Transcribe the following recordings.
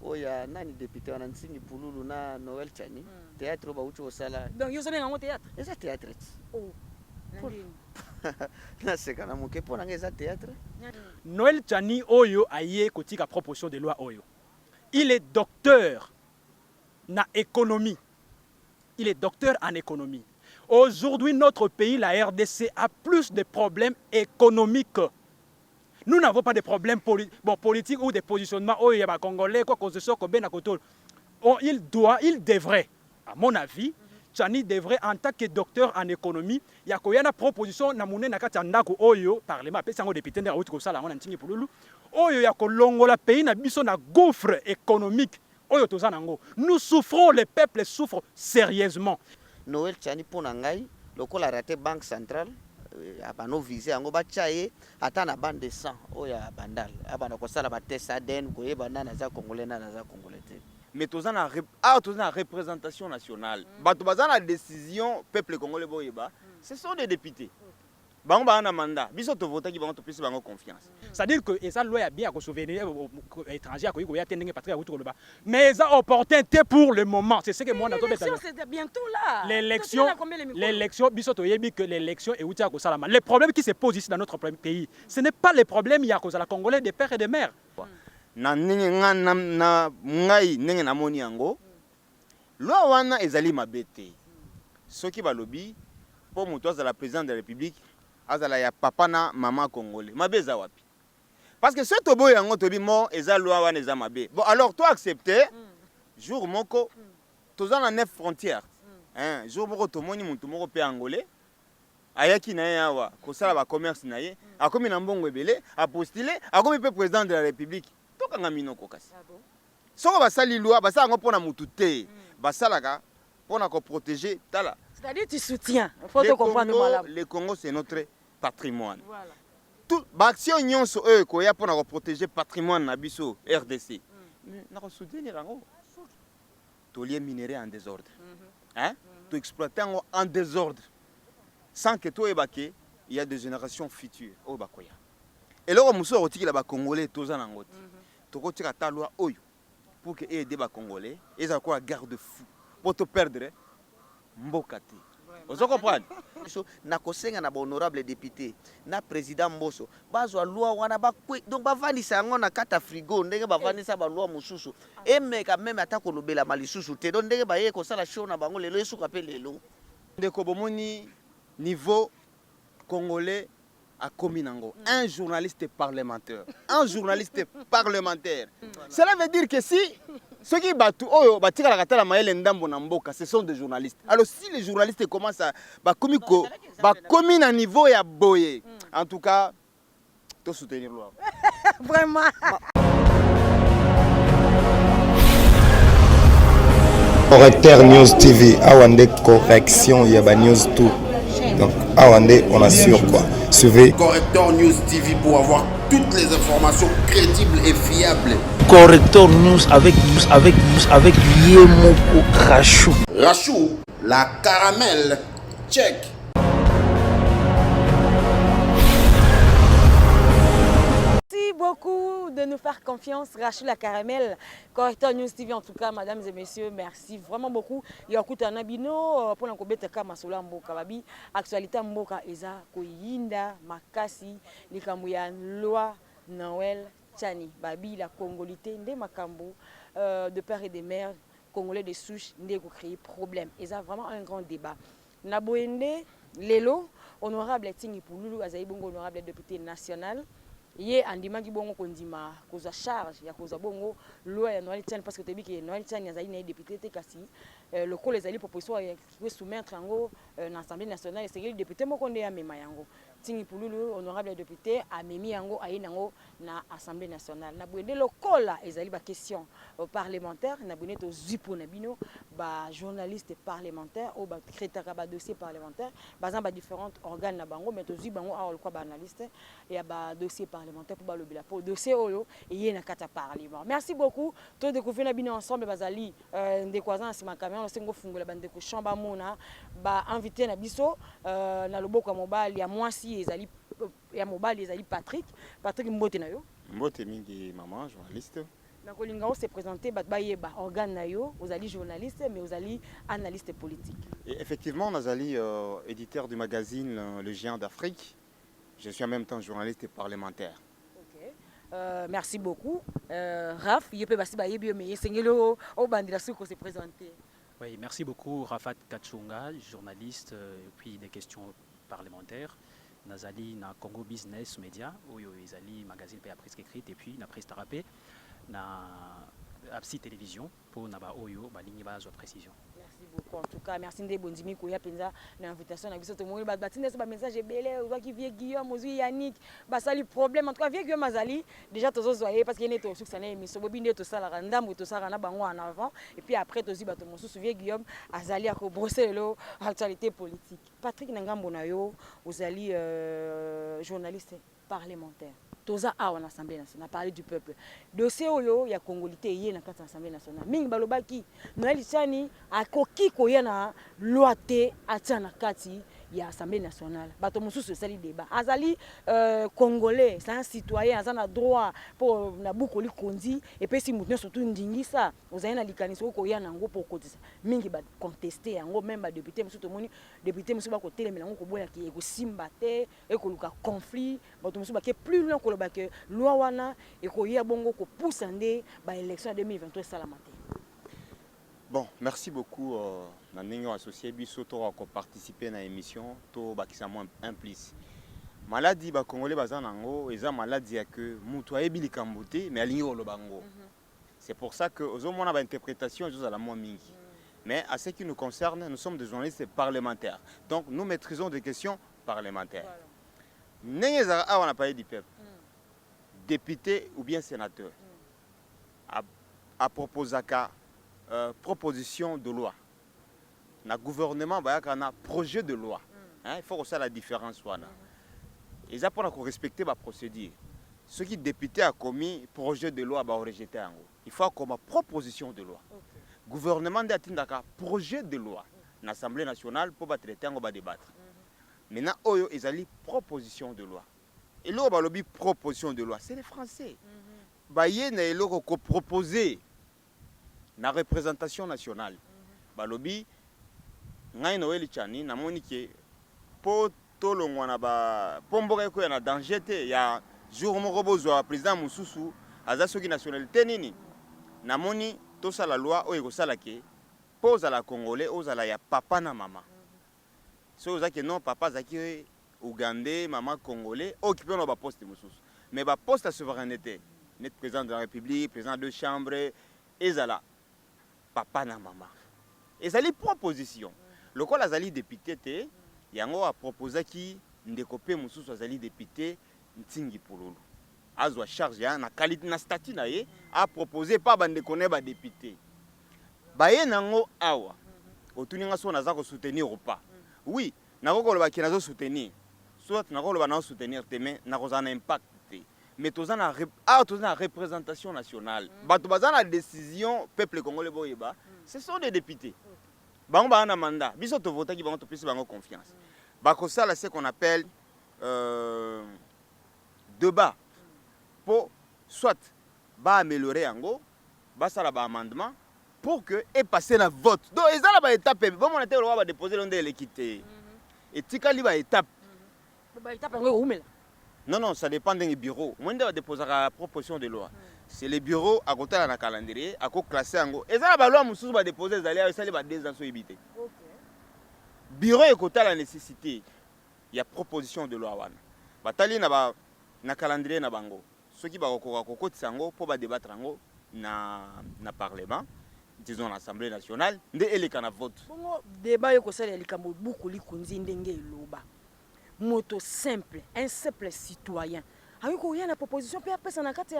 oya nani député wana Nsingi Pululu na Noël Chani théâtre ba ucho sala donc yo sabenga ngo théâtre eza théâtre oh na seka na moke pona ngeza théâtre. Noël Chani oyo aye kotika proposition de loi oyo, il est docteur na économie, il est docteur en économie. Aujourd'hui notre pays, la RDC, a plus de problèmes économiques. Nous n'avons pas de problèmes politiques ou de positionnement. Oh, il y a des Congolais, quoi qu'on se soit, il devrait, à mon avis, Chani devrait, en tant que docteur en économie, il y a une proposition, na mouné na kati andako oyo, parlement, pesa ngo député na outi ko sala ngo na Ntingi Pululu, oyo ya ko longola pays na biso na gouffre économique, oyo tozana ngo. Nous souffrons, le peuple souffre sérieusement. Noël Chani pona ngai, lokola raté banque centrale. Abano visé ango bachaye ata na bande 100 oya bandal abana ko sala ba test ADN ko yeba na za congolais na za congolais. Mais tozana représentation nationale bato bazana décision peuple congolais boyeba ce sont des députés bango ba na mandat biso to voter ki bango to pesi bango confiance. C'est-à-dire que ça loi ya bien ko souvenir étranger ko ya tendenge patrie ya ko ba mais ça opportunité pour le moment, c'est ce que moi n'attends pas. C'est bientôt là. L'élection biso to yebi que l'élection est outia ko salama. Le problème qui se pose ici dans notre pays, ce n'est pas le problème ya ko la congolais des pères et des mères. Na ninge na ngai ninge na moni yango loi wana ezali mabete soki balobi po muto za la président de la République azala ya papa na maman congolais mabeza wapi parce que ce tobo yango tobi mo eza loi wana eza mabe bon alors toi accepter jour moko tozana 9 frontières hein jour moko tomoni mutu moko pe angolais ayaki na yawa ko sala ba commerce na ye akomi na mbongo ebele a postuler akomi pe président de la République tokanga minoko kasi soko basali loi basala ngo pona mutu te basalaka pona ko protéger tala. C'est-à-dire tu soutiens. Il faut te comprendre mal. Le Congo c'est notre patrimoine. Voilà. Tout action nyonso eux ko ya pona ko protéger patrimoine na biso RDC. Na ko soutenir ngo. To lié minerai en désordre. Hein? To exploiter en désordre. Sans que toi ebake, il y a des générations futures au bakoya. Et là on muso otiki la ba congolais tozana ngoti. To ko tika ta loi oyo pour que aider ba congolais, ils ont quoi garde-fou pour te perdre mboka te. Vous comprenez? Na kosenga na honorable député na président Mboso bazwa loi wana ba donc bavandisa ngo na kata frigo ndenge bavandisa ba loi mususu emeka même ata ko lobela malisusu te donc ndenge ba ye ko sala show na bango lelo esuka pe lelo ndeko bomoni niveau congolais a commis nango un journaliste parlementaire. Cela veut dire que si ceux qui battent oyo batika la katala maele ndambo na mboka ce sont des journalistes. Alors si les journalistes commencent à commis à niveau ya boye en tout cas to soutenir loi. Vraiment. Correcteur News TV, Awande correction, Yaba News tout. Donc Awande, on assure quoi. Suivez Correcteur News TV pour avoir toutes les informations crédibles et fiables. Correcteur News avec Yemoko Rachou. Rachou, la caramel, check. Merci beaucoup de nous faire confiance, Rachel la Caramel, Correcteur News TV en tout cas, mesdames et messieurs, merci vraiment beaucoup. Il y a un abino pour l'encobete kama sola mboka babi, actualité mboka eza koyinda makasi likambuya loi Noël Chani babi la congolité ndé makambo de père et de mère congolais de souche ndé ko créer problème. Eza vraiment un grand débat. Na boende lelo honorable Ntingi Pululu azali bongo honorable député national. Yé andimaki bongo kondima koza charge ya koza bongo loi ya Noël Chani parce que tebi que Noël Chani azali na député te kasi le col ezali proposition ya soumettre yango na Assemblée nationale et c'est le député moko nde ya mema yango Ntingi Pululu honorable député amemi yango ayi nango na Assemblée nationale na bwende le col ezali ba question parlementaire na bwende to zipo na bino ba journaliste parlementaire ou ba traitaka ba dossier parlementaire bazan ba différents organes na bango mais to zi bango a quoi ba analyste et ba dossier parlementaire pour le pour dossier oyo et na kata parlement. Merci beaucoup. Tout découvrir na bino ensemble bazali ndekwaza sima caméra on sengo fungola bande ko chamba mona ba invité na biso na loboko mobali ya mwasi ezali ya mobali ezali Patrick Mbote na yo. Mbote mingi maman journaliste Donc, on s'est présenté, organe nayo, vous allez journaliste, mais vous allez analyste politique. Et effectivement, Nazali, éditeur du magazine Le Géant d'Afrique. Je suis en même temps journaliste et parlementaire. Ok. Merci beaucoup. Raph, je peux passer par mais c'est au bandit s'est présenté. Oui, merci beaucoup Rafat Katsunga, journaliste et puis des questions parlementaires. Nazali na Congo Business Media, où Izali magazine pe presse écrite et puis na presse tarapé na Apsi télévision pour na ba oyo ba ligne ba zo précision. Merci beaucoup. En tout cas, merci de Bondimi Koya Penza l'invitation na biso to mo ba batine ce message belé ou qui vie Guillaume Ozui Yannick ba sali problème en tout cas vie Guillaume Azali déjà to zozoyer parce qu'il est au succès na émission bobinde to sala randam to sala na bango en avant et puis après to zi ba to mo sou vie Guillaume Azali a ko brosser lo actualité politique. Patrick Nangambo na yo Ozali journaliste parlementaire. Toza a en Assemblée nationale, parler du peuple. Dossier oyo ya congolité yé na kati Assemblée nationale. Mingi balobaki Noël Chani a koki koya na loi te atia na kati ya Assemblée nationale. Bato mosusu sali débat. Azali congolais, c'est un citoyen, azana droit pour na bukoli kondi et puis si mutne surtout ndingisa, ozali na likaniso koya na ngo pour kotisa. Mingi ba contester yango même ba député mosusu to moni député mosusu ba ko telemela ngo ko boya ki eko simba te e ko luka conflit, bato mosusu ba ke plus loin ko ba que loi wana et ko ya bongo ko pousse ndé ba élection 2023 salamate. Bon, merci beaucoup. Nous associé Bisoto à participer à l'émission. To bakisamo implice. Maladie ba congolais bazanango, eza maladie que mutoye bilikambote mais alingi olobango. C'est pour ça que aux hommes on a une interprétation juste à la moins mingi. Mais à ce qui nous concerne, nous sommes des journalistes parlementaires. Donc nous maîtrisons des questions parlementaires. N'engeza a on a parlé du peuple. Député ou bien sénateur. À proposer proposition de loi. Le gouvernement a un projet de loi. Il faut que ça la différence soit là. Et ça pour respecter la procédure. Ce qui député a commis projet de loi va rejeter en haut. Il faut comme proposition de loi. Le gouvernement a un projet de loi. L'Assemblée nationale pour traiter en débattre. Maintenant, ils ont une proposition de loi. Et là, on a une proposition de loi. C'est les Français. Il y a une proposé na représentation nationale. Balobi ngai Noël Chani na monike po tolongwana ba pomboka ko na danger te ya jour moko bozwa président mususu aza soki nationalité nini na moni to sala loi o eko sala ke pose à la congolais aux ala ya papa na mama so za ke non papa zaki ougandais maman congolais occupé no ba poste mususu mais ba poste à souveraineté net président de la République président de chambre ezala papa na maman. Et ça les propositions. Le col azali député yango a proposé qui ndekopé mususu azali député ntingi pololo. Azwa charge ya na qualité na statut na ye a proposé pas bande connaît ba député. Ba ye nango awa. Otuninga so naza ko soutenir ou pas. Oui, nako ko loba ki nazo soutenir. Soit nako loba na soutenir te mais nako za na impact. Mais tous en a représentation nationale. Bato bazana décision peuple congolais boyeba, ce sont des députés. Bango ba na mandat, biso to voter qui bango to pesi bango confiance. Bako ça là ce qu'on appelle débat pour soit ba améliorer yango, ba ça là ba amendement pour que et passer la vote. Donc ezala ba étape, bon on était va déposer l'onde l'équité. Et tikali ba étape. Ba étape ngo umela. Non, ça dépend des bureaux. Moi, je dépose la proposition de loi. C'est les bureaux à côté de la calendrier, à côté classé en go. Et ça, la loi, je vais déposer les alliés, ça va deux ans sur éviter. Bureau à côté de la nécessité. Il y a proposition de loi. Batali na calendrier na bango. Ceux qui vont côté sango pour débattre en na parlement, disons l'Assemblée nationale, de les cana vote. Bon débat yo ko sala likambo beaucoup li kunzi ndenge loba. Moto simple, un simple citoyen. Avec quoi il y a une proposition puis après ça na kati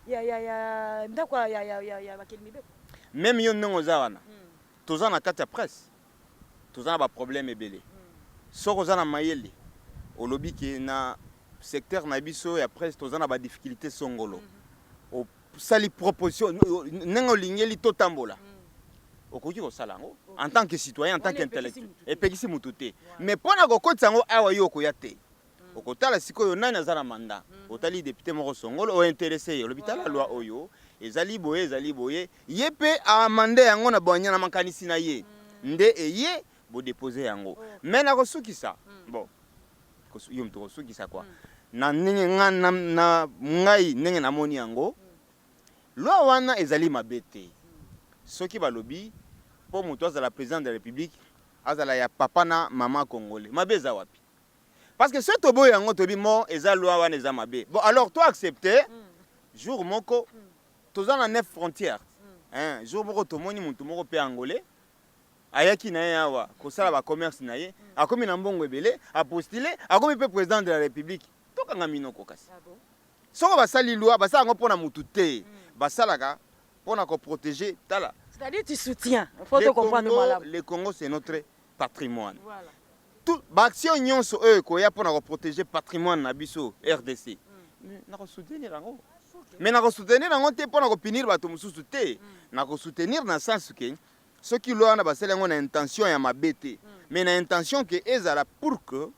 ya ndako ya bakelmibe. Même yon non ozawana. Toza na kati ya presse. Toza na ba problème ebele. Soko za na mayele. Olobi ki na secteur na biso ya presse toza na ba difficulté songolo. O sali proposition nengo lingeli to tambola. Okoki ko salango en tant que citoyen en tant qu'intellectuel et pekisi mututé mais pona ko kotsango awa yo ko yate okotala sikoyo nani azana mandat otali député moko songolo o intéressé l'hôpital la loi oyo ezali boye ye pe amande yango na bonya na makanisi na ye nde eye bo déposer yango mais na kosukisa bon yo mto kosukisa quoi na ndenge na ngai ndenge namoni yango loi wana ezali mabete soki balobi po moto azala président de la République azala ya papa na mama congolais mabe eza wapi parce que ce tobo yango tobi mo eza loi wana eza mabe bon alors toi accepter jour moko toza na 9 frontières hein jour moko tomoni mutu moko pe angolais ayaki na ye awa kosala ba commerce na ye akomi na mbongo ebele apostile akomi pe président de la République tokanga minoko kasi soko basali loi basala ngo pona mutu te basalaka pona ko protéger tala. C'est-à-dire tu soutiens, il faut te comprendre malade. Le Congo c'est notre patrimoine. Voilà. Tout l'action nyonso eux ko ya pona ko protéger patrimoine na biso RDC. Mais na ko soutenir yango. Mais na ko soutenir yango te pona ko punir bato mususu te. Na ko soutenir na sens que ceux qui loi na basala ngo na intention ya mabete. Mais na intention que ezala pour que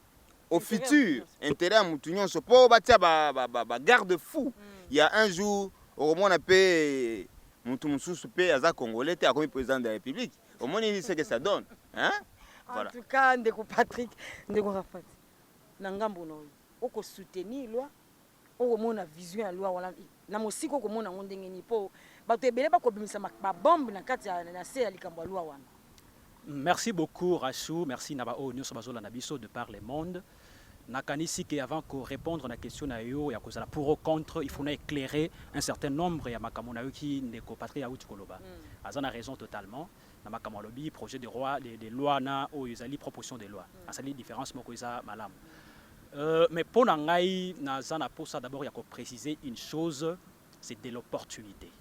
au futur intérêt à mutu nyonso po batia ba garde fou. Il y a un jour au moins on appelle mutu mususu pe aza congolais te akomi président de la République. Au moins il sait que ça donne, hein? Voilà. En tout cas, ndeko Patrick, ndeko Rafat. Na ngambo no oko soutenir loi, oko mona vision ya loi wala na mosiko ko mona ndenge ni po bato ebele ba ko bimisa ba bombe na kati na se ya likambo loi wana. Merci beaucoup Rachou, merci Nabao Nyos Bazola Nabiso de par le monde. Nakanisi que avant de répondre à la question na yo ya kozala pour ou contre, il faut éclairer un certain nombre ya makamona yo qui ndeko Patrick Aouti Koloba. Azana raison totalement. Na makamwa lobby projet de loi des lois na o yezali proposition de loi. Asali différence moko eza malam. Mais pour ngai na zana pour ça d'abord il y a préciser une chose, c'est de l'opportunité.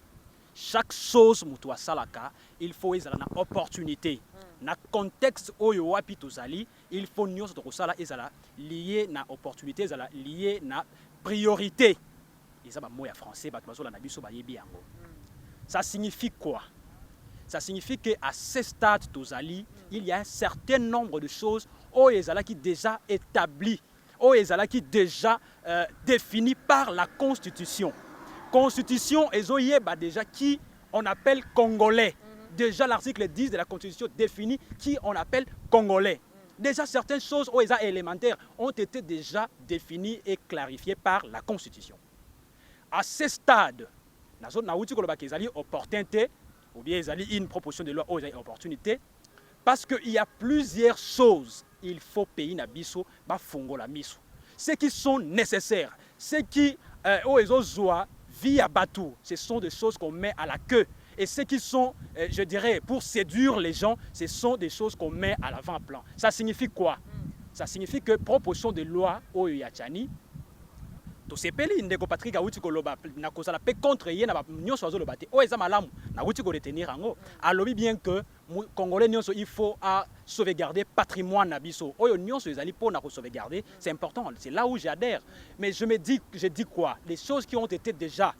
Chaque chose mutu asalaka, il faut ezala na opportunité. Na contexte oyo wapi tozali, il faut nyonso to kosala ezala lié na opportunité, ezala lié na priorité. Ezaba moya français ba bazola na biso ba yebi yango. Ça signifie quoi? Ça signifie qu'à ce stade tozali, il y a un certain nombre de choses qui déjà établies, qui déjà définies par la Constitution. Constitution est déjà qui on appelle Congolais. Déjà l'article 10 de la Constitution définit qui on appelle Congolais. Déjà certaines choses élémentaires ont été déjà définies et clarifiées par la Constitution. À ce stade, opportunité ou bien une proposition de loi aux opportunités, parce qu'il y a plusieurs choses il faut payer na biso ba fongo la miso. Ce qui sont nécessaires, ce qui via bateau, ce sont des choses qu'on met à la queue. Et ce qui sont, je dirais, pour séduire les gens, ce sont des choses qu'on met à l'avant-plan. Ça signifie quoi? Ça signifie que proposition de loi au Yachani, to sepeli ndeko Patrick Aouti Koloba na kozala pe contre ye na ba nyonso azoloba te o eza malamu na uti ko retenir yango alobi bien que congolais nyonso il faut à sauvegarder patrimoine na biso oyo nyonso ezali po na ko sauvegarder, c'est important, c'est là où j'adhère. Mais je dis quoi? Les choses qui ont été déjà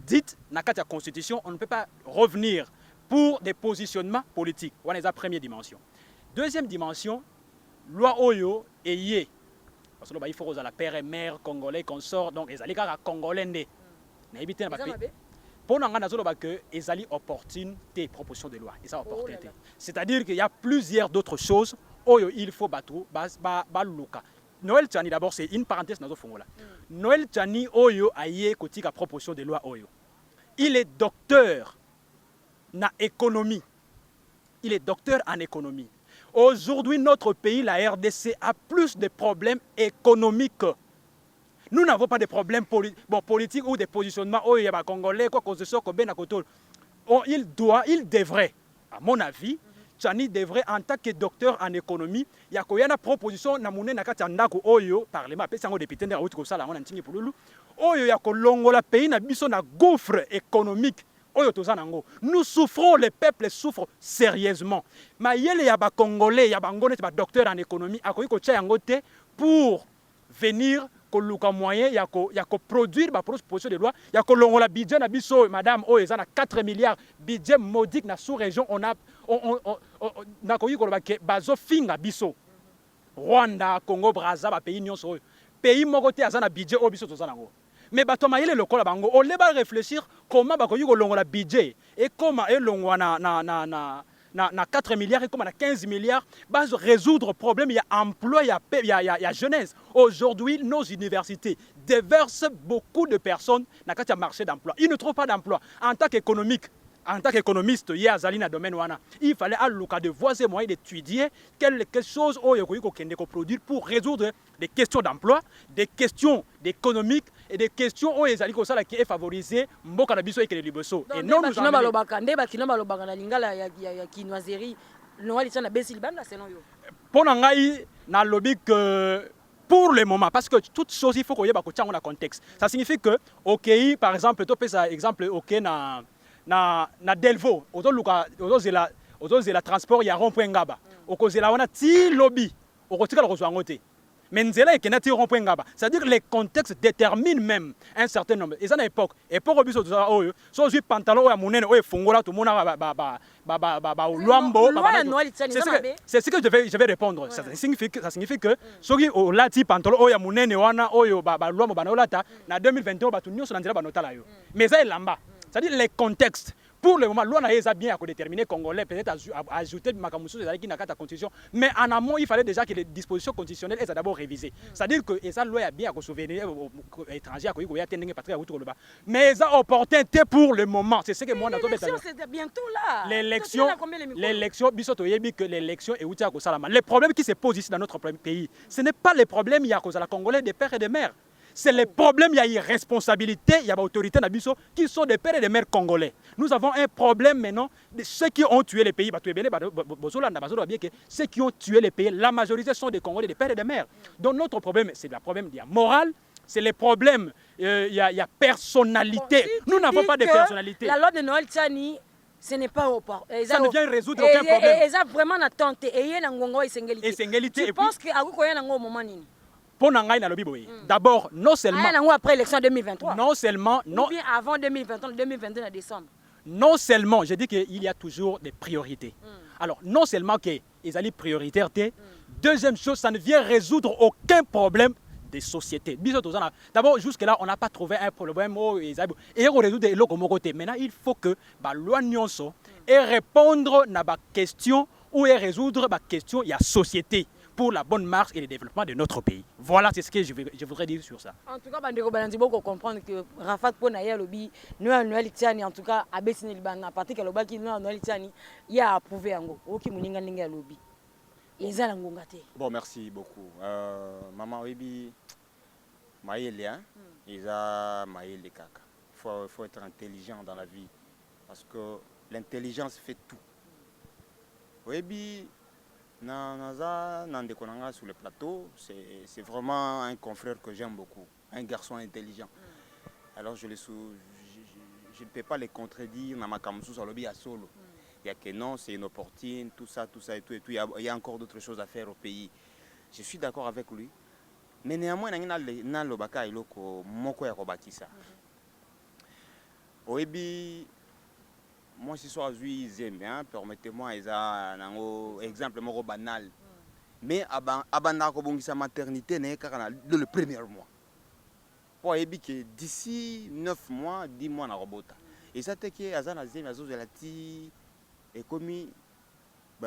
dites na kati ya constitution, on ne peut pas revenir pour des positionnements politiques. On est la première dimension. Deuxième dimension, loi oyo eye parce que il faut que la père et mère congolais qu'on sort donc les alliés congolais né na éviter na papier pour nga nazoloba que les alliés opportunité proposition de loi et ça opportunité c'est-à-dire qu'il y a plusieurs d'autres choses oyo il faut battre ba luka. Noël Tchani d'abord c'est une parenthèse nazo fongola. Noël Tchani oyo aye kotika proposition de loi oyo, il est docteur na économie, il est docteur en économie. Aujourd'hui, notre pays, la RDC, a plus de problèmes économiques. Nous n'avons pas de problèmes politiques ou de positionnements. Oh, il y a des Congolais, quoi, il devrait, à mon avis, Tchani devrait, en tant que docteur en économie, il y a une proposition, Parlement, député, gouffre économique. Nous souffrons, le peuple souffre sérieusement. Mais il y a des Congolais, il y a des docteurs en économie pour venir moyen, il y a produire des propositions de loi, il y a le budget, madame, il y a 4 milliards, budget modique dans la sous-région, on a Rwanda, Congo, Brazza, pays nyonso. Pays mokote azana budget au biso tozana ngo. Mais bato mayele lokola bango on va réfléchir comment bakoki kolongola budget et comment elongwa na 4 milliards et comment na 15 milliards va résoudre problème, il y a emploi, il y a jeunesse. Aujourd'hui, nos universités déversent beaucoup de personnes dans le marché d'emploi. Ils ne trouvent pas d'emploi. En tant qu'économiste, il y a Zalina domaine wana. Il fallait à l'occasion de voir ces moyens d'étudier quelque chose qu'on produire pour résoudre des questions d'emploi, des questions d'économique et des questions où les alliés qui est favorisé mboka na biso et les liboso. Et non nous pour ngai na lobby que pour le moment, parce que toute chose il faut qu'on y ait un contexte. Ça signifie que OK, par exemple, tu peux par exemple OK na Delvaux, la transport ya rond-point ngaba. Okozela wana ti lobby, okotika lo kozwa ngote. Mais nzela ekenati rond-point ngaba. C'est-à-dire que les contextes déterminent même un certain nombre. Et ça na époque biso toza oyo, so zui pantalon oya munene oyo fongola tout mona luambo. C'est ce que je vais répondre. Ça signifie que soki olati pantalon oya munene wana oyo luambo bana olata na 2021 batu nyonso na nzela banotala yo. Mais ça elamba. C'est-à-dire les contextes. Pour le moment, l'on a bien à déterminer Congolais, peut-être ajouter Makamousou qui n'a qu'à la constitution. Mais en amont, il fallait déjà que les dispositions constitutionnelles soient d'abord révisées. C'est-à-dire que ça loi a bien à souvenir aux étrangers, mais ça opportunité pour le moment. C'est ce que moi l'élection, c'est bientôt là. L'élection, est où les problèmes qui se posent ici dans notre pays, ce n'est pas les problèmes il y a cause à la Congolais des pères et des mères. C'est les problèmes, il y a irresponsabilité, il y a l'autorité qui sont des pères et des mères congolais. Nous avons un problème maintenant de ceux qui ont tué les pays. Ceux qui ont tué les pays, la majorité sont des Congolais, des pères et des mères. Donc notre problème, c'est le problème moral, c'est les problèmes, il y a personnalité. Bon, nous n'avons pas de personnalité. La loi de Noël Tchani, ce n'est pas au port. Ça ne vient résoudre aucun problème. Et ça vraiment n'a tenté. Et il y a je pense qu'il y a un moment. Pour Nangaï na lobi d'abord non seulement après l'élection 2023. Non seulement ou bien avant 2023, 2022 en décembre. Non seulement, je dis qu'il y a toujours des priorités. Alors non seulement que les alliés prioritaires, deuxième chose, ça ne vient résoudre aucun problème des sociétés. D'abord, jusque-là, on n'a pas trouvé un problème et on résout des côté. Maintenant, il faut que loi nyonso et répondre à la question ou résoudre la question il y a société pour la bonne marche et le développement de notre pays. Voilà, c'est ce que je voudrais dire sur ça. En tout cas, Bandeko Balanzi beaucoup comprendre que Rafat Ponaya lobby, nous à Noël Tiani, en tout cas, à Bessine Liban, à partir de l'obaki, nous à Noël Tiani, il y a approuvé un go. Ok, Mouninga Ninga lobby. Ils ont l'angongate. Bon, merci beaucoup. Maman Webi, Maïlia, ils ont Maïli Kaka. Il faut être intelligent dans la vie parce que l'intelligence fait tout. Webi, Nandekonanga sur le plateau, c'est vraiment un confrère que j'aime beaucoup, un garçon intelligent. Alors je ne peux pas les contredire dans ma camusou sur le lobby à solo. Il y a que non, c'est inopportune, tout ça et tout. Il y a encore d'autres choses à faire au pays. Je suis d'accord avec lui. Mais néanmoins, il y a le baka iloko moko ya kobakisa. Oebi moi, si je suis bien, permettez-moi un exemple banal. Mais avant sa maternité, le premier mois. Pour que d'ici 9 mois, 10 mois, et ça, c'est que et comme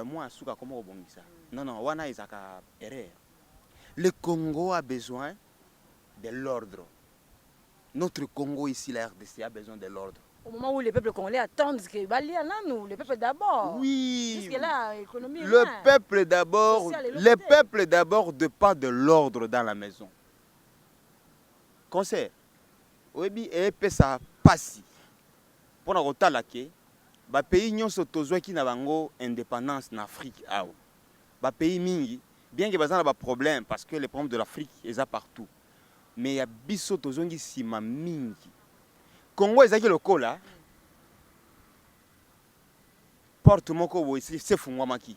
moi, je suis comme ça. Non, wana is erreur. Le Congo a besoin de l'ordre. Notre Congo ici, la RDC, a besoin de l'ordre. Au moment où les peuples congolais attendent que nous, le peuple d'abord. Oui. Jusque-là, l'économie. Le peuple d'abord. Le peuple d'abord de pas de l'ordre dans la maison. Conseil. Oui, et puis ça passe. Pour la rota là que, ba pays nyonso tozwa ki na bango indépendance en Afrique ah. Ba pays mingi, bien que bazana ba problème parce que les problèmes de l'Afrique est partout. Mais il y a biso tozongi sima mingi. Congo ezaki lokola porte moko bo ici c'est fungwamaki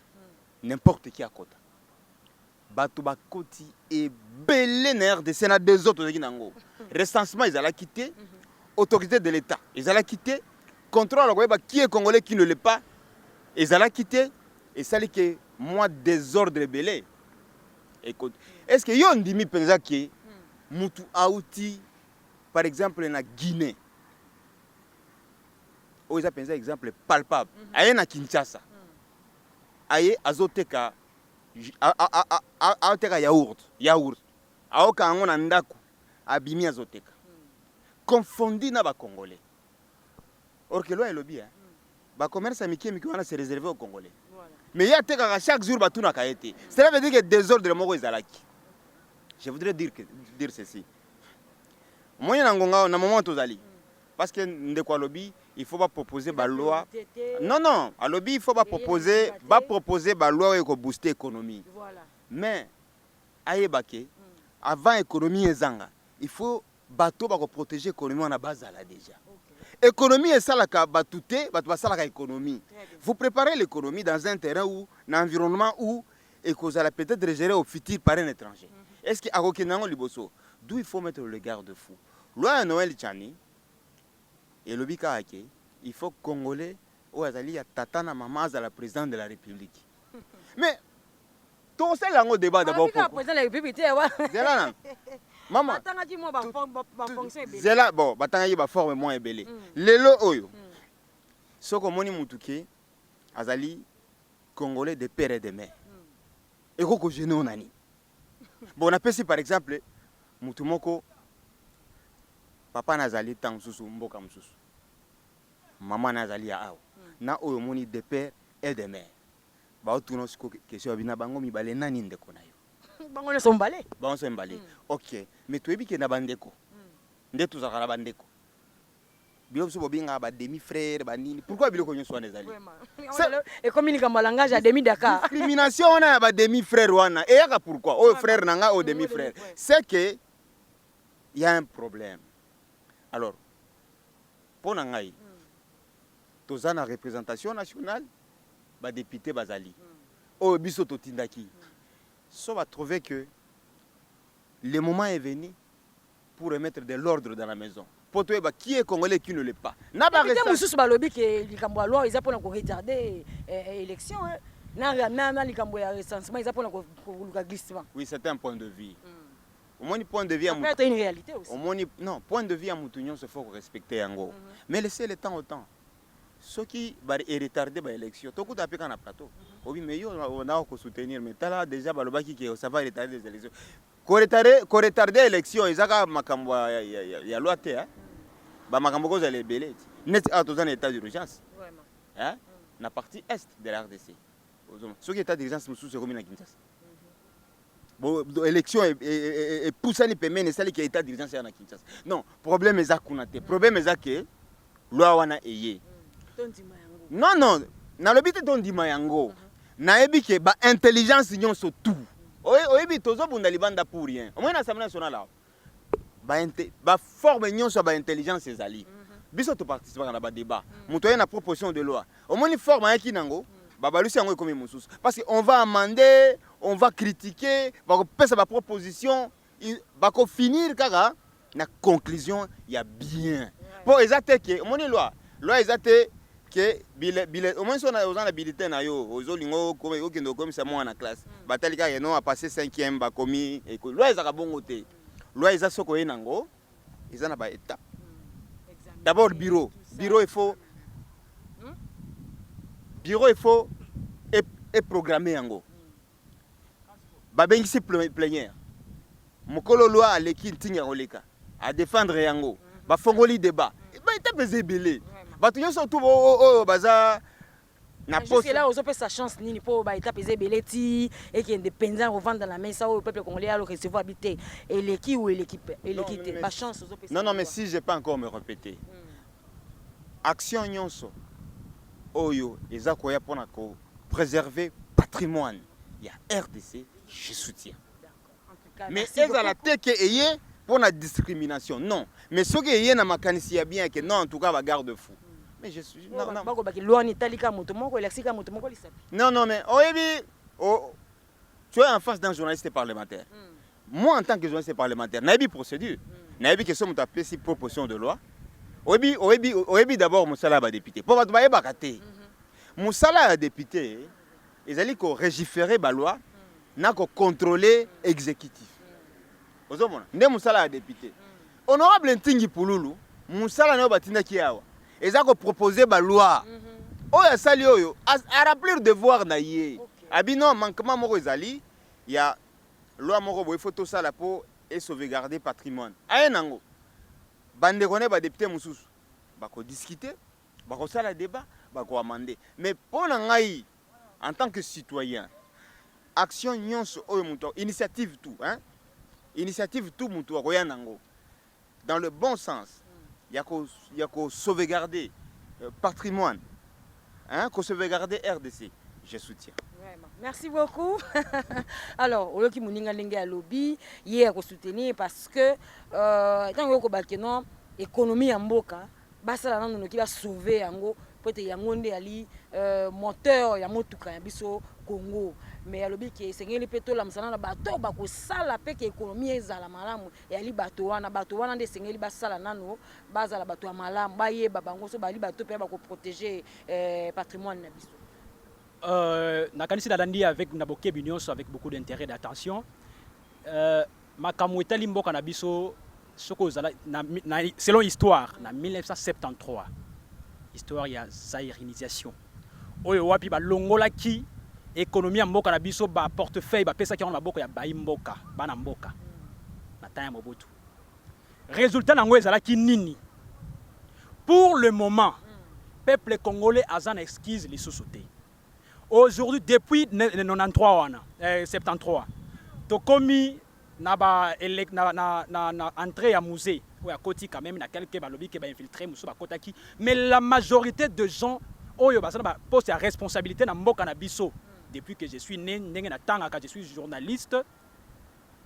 n'importe qui à côté bato bakoti et belé na RDC na deux autres ezaki nango recensement ils allaient quitter autorité de l'État ils allaient quitter contrôle ba qui est congolais qui ne l'est pas ils allaient quitter et ça dit que moi désordre belé écoute est-ce que yo ndimi penza ki mutu auti par exemple na Guinée oyo eza mpenza exemple palpable aye na Kinshasa aye azoteka aoteka yaourt aoka yango na ndako abimi azoteka confondi na bacongolais or que loi elobi bacommerce ya mike mike wana se réservé aux congolais mais ye atekaka chaque jour batunaka ye te cela veut dire que désordre moko ezalaki. Je voudrais dire ceci moi na ngonga na moment tozali parce que ndeko alobi il faut pas proposer ba loi non alobi il faut pas proposer ba loi oyo ko booster économie mais ayebake avant économie ezanga il faut bato ba ko protéger économie wana bazala déjà économie esalaka bato te bato basalaka économie vous préparez l'économie dans un terrain ou un environnement où ekozala peut-être géré au futur par un étranger est-ce que akokendango liboso d'où il faut mettre le garde-fou loi ya Noël Tchani elobi kaka il faut congolais oyo azali ya tata na mama azala président de la République mais tosala yango débat d'abord président de la République zela na mama zela bon batangaki baforme moins ebele lelo oyo soko omoni mutu ke azali congolais de père et de mère ekoko gene onani bon napesi par exemple mutu moko papa nazali ntango mosusu mboka mosusu mama nazali ya awa na oyo omoni de père et de mère baotuna siko question babina bango mibale nani ndeko na yo bango nyonso mbale bango mbale ok mais toyebi ke na bandeko nde tozalaka na bandeko biloko mosusu bobengaka bademi frère banini pourquoi biloko nyonso wana ezali ekomi likambo ya langage ya demi Dakar discrimination wana ya bademi frère wana eyaka pourquoi oyo frère na nga oyo demi frère c'est que y a un problème alors mpo na ngai toza na représentation nationale badéputé bazali oyo biso totindaki so batrouvé que le moment est venu pour remettre de l'ordre dans la maison pour toyeba qui est congolais qui ne l'est pas na mosusu balobi ke likambo ya loi eza mpona koretarde élection na likambo ya recensement eza mpona koluka glissement. Oui, c'est un point de vue. Au moins, point de vue ça peut être une réalité aussi. Au moins, non, point de vue à Moutunion, il faut respecter Yango. Mais laissez le temps au temps. Ceux qui vont retarder l'élection, tout le monde a pu un plateau. Oui, mais on a soutenir. Mais là, déjà, ça va retarder les élections. Quand retarder l'élection, il y a la loi. Makambo za lebele net a tozana état d'urgence hein na partie est de la RDC ce qui est état d'urgence sous ce commune à Kinshasa bon élection et poussani pemene sali qui est état d'urgence na Kinshasa non problème est akunate problème est que loi wana eye non na lobite tondima yango na yebi ke ba intelligence nyonso tout oyebi tozo bunda libanda pour rien au moins na assemblée nationale là ba forme nyonso ba intelligence ezali biso to participer na ba débat muto na proposition de loi au moins forme ya kinango ba balusi yango comme mususu parce que on va amender on va critiquer ba ko pesa ba proposition ba ko finir kaka na conclusion ya bien pour exacte que au moins loi exacte que bile au moins on a aux bulletin na yo ozolingo comme okendo comme ça moi na classe batalika yeno a passé 5e ba komi et loi ezaka bongo te loi eza soko yenango eza na ba étape d'abord bureau il faut et programmer yango ba bengisi plénière mokolo loi aleki ntinga koleka a défendre yango ba fongoli débat ba étape ezebele bato nyonso tout baza na poste là aux sa chance nini po ba étape ezebeleti et qui indépendant revendre dans la main ça au peuple congolais alors recevoir habiter et l'équipe ou l'équipe ba chance aux non mais si j'ai pas encore me répéter action nyonso oyo eza koya pona ko préserver patrimoine il y a RDC je soutiens mais eza la teke eye pona discrimination non mais ce qui est na makanisi ya bien que non en tout cas ba garde fou. Mais je suis non mais tu es en face d'un journaliste parlementaire. Moi en tant que journaliste parlementaire, nabi procédure. Nabi que somme appelé si proposition de loi. Oyebi d'abord musala ba député. Pour ba ba bakate. Musala député, ils allaient ko légiférer ba loi, na ko contrôler exécutif. Ozomona, ndé musala député. honorable Ntingi Pululu musala na batindaki awa eza ko proposer ba loi oyo asali oyo a remplir devoir na ye abino manquement moko ezali ya loi moko boye faut tosala po et sauvegarder patrimoine aye nango bande kone ba député mususu bako discuter bako sala débat bako amender mais pour ngai en tant que citoyen action nyonso oyo muto initiative tout muto akoya nango dans le bon sens il y a qu'au sauvegarder patrimoine qu'au sauvegarder RDC je soutiens. Merci beaucoup. Alors, au qui moninga linga à lobby, hier au soutenir parce que tant que bakeno économie en boka, basa la nous qui va sauver yango peut yango nde ali moteur ya motuka ya biso Congo. Mais à lobby qui sengeli peto la msana na bato ba ko sala pe que économie ezala malamu ya li bato wana nde sengeli basala nano bazala bato ya malamu ba ye babango so bali bato pe ba ko protéger patrimoine na biso. Nakanisi dalandi avec Naboké Bignos avec beaucoup d'intérêt et d'attention. Makambo etali mboka na biso soko zala selon histoire na 1973. Histoire ya zaïrinisation. Oyo wapi ba longola ki économie ya mboka na biso ba portefeuille ba pesa ki on maboko ya bayi mboka bana mboka. Na tanya Mobutu. Résultat nango ezala ki nini? Pour le moment, peuple congolais azan exquise les sous-sautés. Aujourd'hui, depuis 73, Tokomi na entrée à musée, ou à Koti quand même, na quelques balobi qui ba infiltré musu ba Kotaki, mais la majorité de gens oyo basana poste à responsabilité na mboka na biso depuis que je suis né ndenge na tanga quand je suis journaliste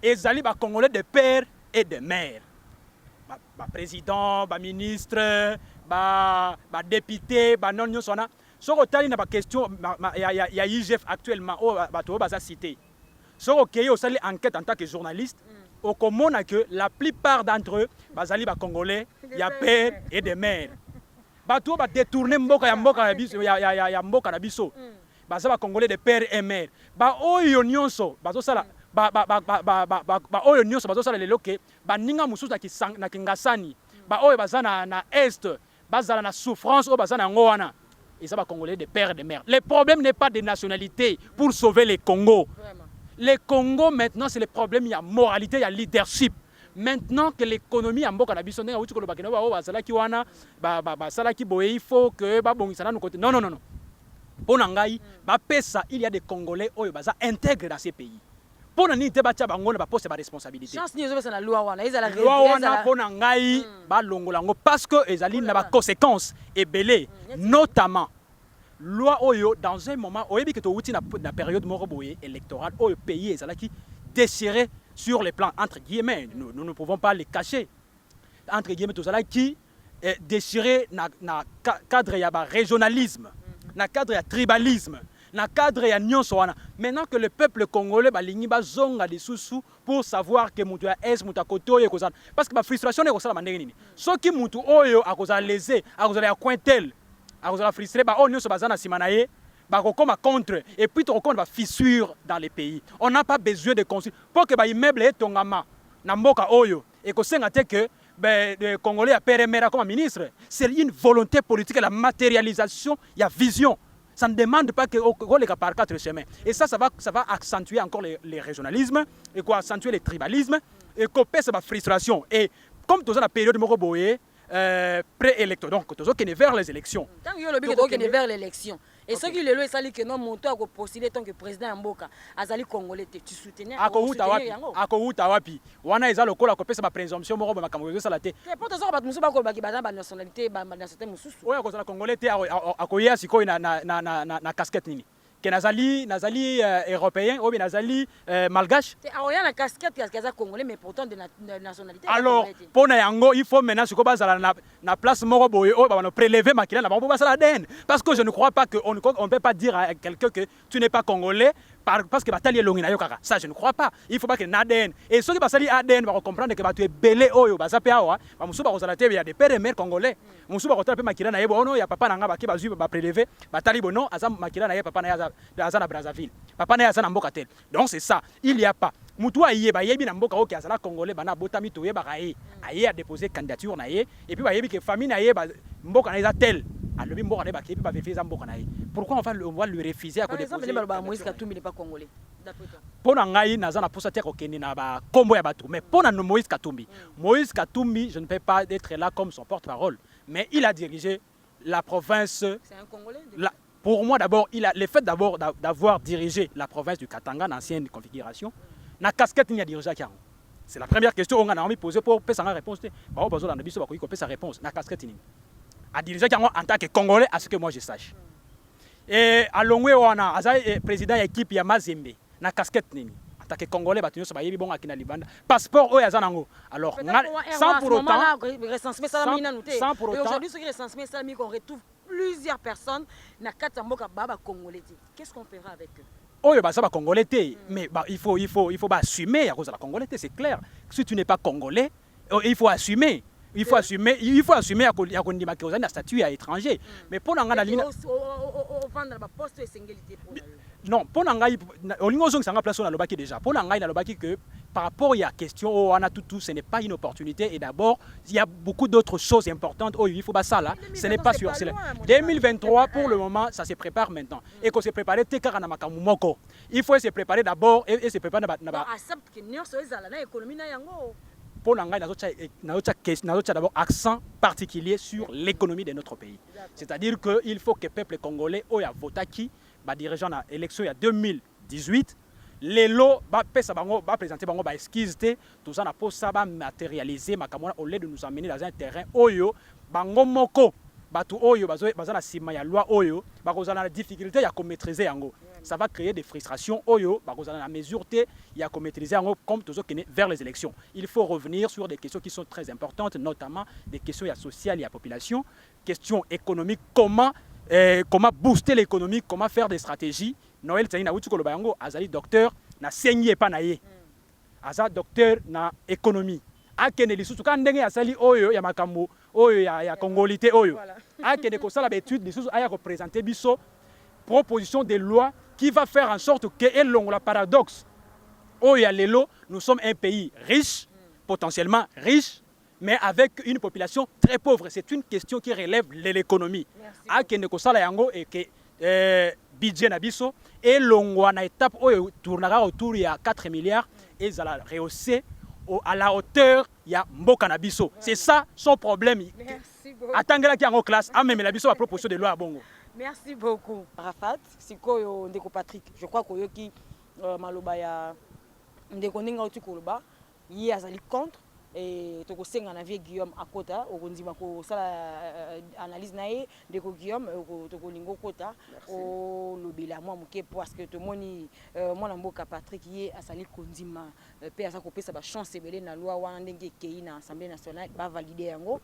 ezali ba congolais de père et de mère. Ba président, ba ministre, ba député, ba non nyosona. Si on a une question, il y a IGF actuellement, on va citer. Si on a une enquête en tant que journaliste, on comprend que la plupart d'entre eux, ils sont congolais, il y a père et des mères. Ils vont détourner Mboka na biso. Ils sont congolais de père et mère. Ils sont ils sont congolais de père et de mère. Le problème n'est pas de nationalité pour sauver les Congo. Vraiment. Les Congo maintenant c'est le problème, il y a moralité, il y a leadership. Maintenant que l'économie en boka na biso ndenge uti ko lobakena ba bazala ki wana ba sala ki boye il faut que ba bongisana no côté. Non. Pour ngai ba pesa il y a des Congolais oyo baza intègre dans ces pays. Pour nani te ba tia bango na ba poste ba responsabilité. Chance ni zo na loi wana ezala loi wana pour ngai ba longolango parce que ezali na ba conséquences ebelé notamment loi oyo dans un moment oyebi que to uti na période moroboye électorale oyo pays ezala qui déchiré sur les plans entre guillemets nous ne pouvons pas les cacher entre guillemets to zala qui déchiré na cadre ya ba régionalisme na cadre ya tribalisme na cadre ya nyonso wana. Maintenant que le peuple congolais balingi bazonga lisusu pour savoir que mutu ya est mutu koto oyo kozana parce que ba frustration ne kosala mandenge nini soki mutu oyo akozala lésé akozala ya cointel akozala frustré ba oyo nyonso bazana simanaye ba kokoma contre et puis to kokoma ba fissure dans les pays. On n'a pas besoin de construire pour que ba immeuble etongama na mboka oyo et ko senga te que les Congolais à père et mère comme ministre. C'est une volonté politique, la matérialisation, il y a vision. Ça ne demande pas que les par quatre chemins. Et ça va accentuer encore les régionalismes, et quoi accentuer les tribalismes, et couper sa frustration. Et comme dans la période de Moroboye, pré-électoral, donc tout ça qui est vers les élections. Tant que le est vers l'élection. Et ce qui est sali que non monto a postulé tant que président Mboka, azali congolais tu soutenais. Akouta wapi. Wana eza lokola ko pesa ba présomption moko ba makambo zo salate. Pour ça ba musu ba ko ba ba nationalité ba nationalité mususu. Oya ko sala congolais te akoya sikoy na casquette nini. Que nazali européen ou bien nazali malgache. Aoya na casquette kaza congolais mais pourtant de nationalité. Alors pour na yango il faut maintenant siko bazala na place moko boye o ba no prélever makila na ba basala den parce que je ne crois pas que on ne peut pas dire à quelqu'un que tu n'es pas congolais parce que batali longi na yo kaka. Ça je ne crois pas. Il faut pas que n'ADN. Et ceux qui basali ADN va comprendre que batu belé oyo bazape awa, ba musuba ko zalate ya des pères et mères congolais. Musuba ko tape makila na yebo ono ya papa na nga ba ke bazui ba prélever, batali bono azam makila na ye papa na ya na Brazzaville. Papa na ya na mboka tel. Donc c'est ça. Il y a pas mutu ayeba yebi na mboka oki azala congolais bana botami to yeba kaye. Aye a déposé candidature na ye et puis ba yebi que famille na ye ba mboka na tel. Alobi mboka na ba ke ba vérifier mboka na ye. Pourquoi on va lui refuser à Par exemple, Moïse Katumbi n'est pas congolais. Pona ngai naza na posa te ko kende na ba kombo ya batu mais pona no Moïse Katumbi. Moïse Katumbi, je ne peux pas être là comme son porte-parole, mais il a dirigé la province. C'est un Congolais. Pour moi d'abord, le fait d'avoir dirigé la province du Katanga dans l'ancienne configuration, na casquette ni a dirigé Kiango. C'est la première question qu'on a envie de poser pour faire sa réponse. Bah on besoin d'analyser pour qu'on sa réponse. Na casquette ni a dirigé Kiango en tant que Congolais à ce que moi je sache. Et à Longwe wana azai président de l'équipe ya Mazembe na casquette nini en tant que Congolais batunyo so bayebi bon akina libanda passeport oyo azanango alors sans pour autant aujourd'hui ce qui recensement ça mis qu'on retrouve plusieurs personnes na katamboka baba congolais. Qu'est-ce qu'on fera avec eux? Oyo ba ça ba congolais mais bah, il faut ba assumer à cause de la congolais, c'est clair. Si tu n'es pas congolais, il faut assumer. Il faut assumer à kondima que ozana statut à étranger. Mais pour nanga na ligne vendre ba poste singulité pour non, pour nanga olingo zong sanga place na lobaki déjà. Pour nanga na lobaki que par rapport à la question on a tout ce n'est pas une opportunité et d'abord il y a beaucoup d'autres choses importantes il faut pas ça là, ce n'est pas sûr. 2023 pour le moment ça se prépare maintenant et qu'on se prépare te kaka na makamu moko. Il faut se préparer d'abord et se préparer na ba accepte que nyonso ezala na économie na yango. Pour l'anglais, nous avons d'abord accent particulier sur l'économie de notre pays. C'est-à-dire qu'il faut que le peuple congolais ait voté qui va diriger l'élection il y a 2018. Les lots va présenter va esquisse tout ça n'a pas ça va matérialiser au lieu de nous amener dans un terrain oyo bango moko batu oyo bazana sima ya loi oyo bakozana la difficulté ya ko maîtriser yango. Ça va créer des frustrations oyo bakozana la mesure te ya ko maîtriser yango comme tous autres vers les élections. Il faut revenir sur des questions qui sont très importantes, notamment des questions sociales et la population, questions économiques, comment booster l'économie, comment faire des stratégies. Noël Tsani na utu koloba yango azali docteur na senye pa na ye. Aza docteur na économie. Akene lisusu ka ndenge asali oyo ya makambo oyo ya congolité oyo. Akene ko sala étude lisusu aya ko présenter biso proposition de loi qui va faire en sorte que la paradoxe oyo ya lelo nous sommes un pays riche, potentiellement riche, mais avec une population très pauvre. C'est une question qui relève de l'économie. Akene ko sala yango et que budget na biso et longwa na étape oyo tournera autour il y a 4 milliards et ça la rehausser à la hauteur ya mboka na biso. C'est ça son problème. Merci beaucoup. Attendez là qui en classe, a même la biso la proposition de loi à bongo. Merci beaucoup. Arafat, sikoyo ndeko Patrick. Je crois que yoki maloba ya ndeko ninga uti koloba, yi azali contre et toko senga na vie Guillaume Akota okondima ko sala analyse nae ndeko Guillaume toko lingo kota o lobela moi muke parce que to moni mwana mboka Patrick yi asali kondima pe asa ko pesa ba chance ebele na loi wana ndenge kei na Assemblée nationale ba valider yango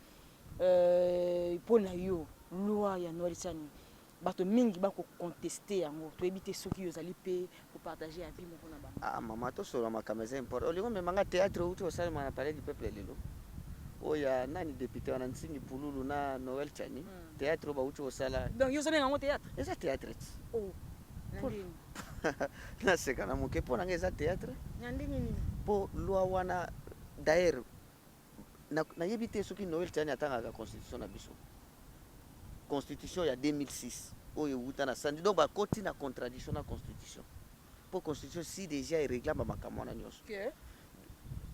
pona yo loi ya Noël Tsani bato mingi bako contester yango to ebite soki yo zali pe pour partager avis moko na bango. Ah mama to solo makameza import olingo memanga théâtre uti osala mana parler du peuple lelo oya nani député wana nsingi pululu na Noël Tsani théâtre ba uti osala donc yo zali yango théâtre eza théâtre oh nandini na seka na muke pona ngeza théâtre nandini nini po loi wana d'ailleurs na yebite soki Noël Tsani atanga la constitution na biso constitution ya 2006 oyo uta na sandi donc ba koti na contradiction na constitution pour constitution si déjà il réclame makamona nyos que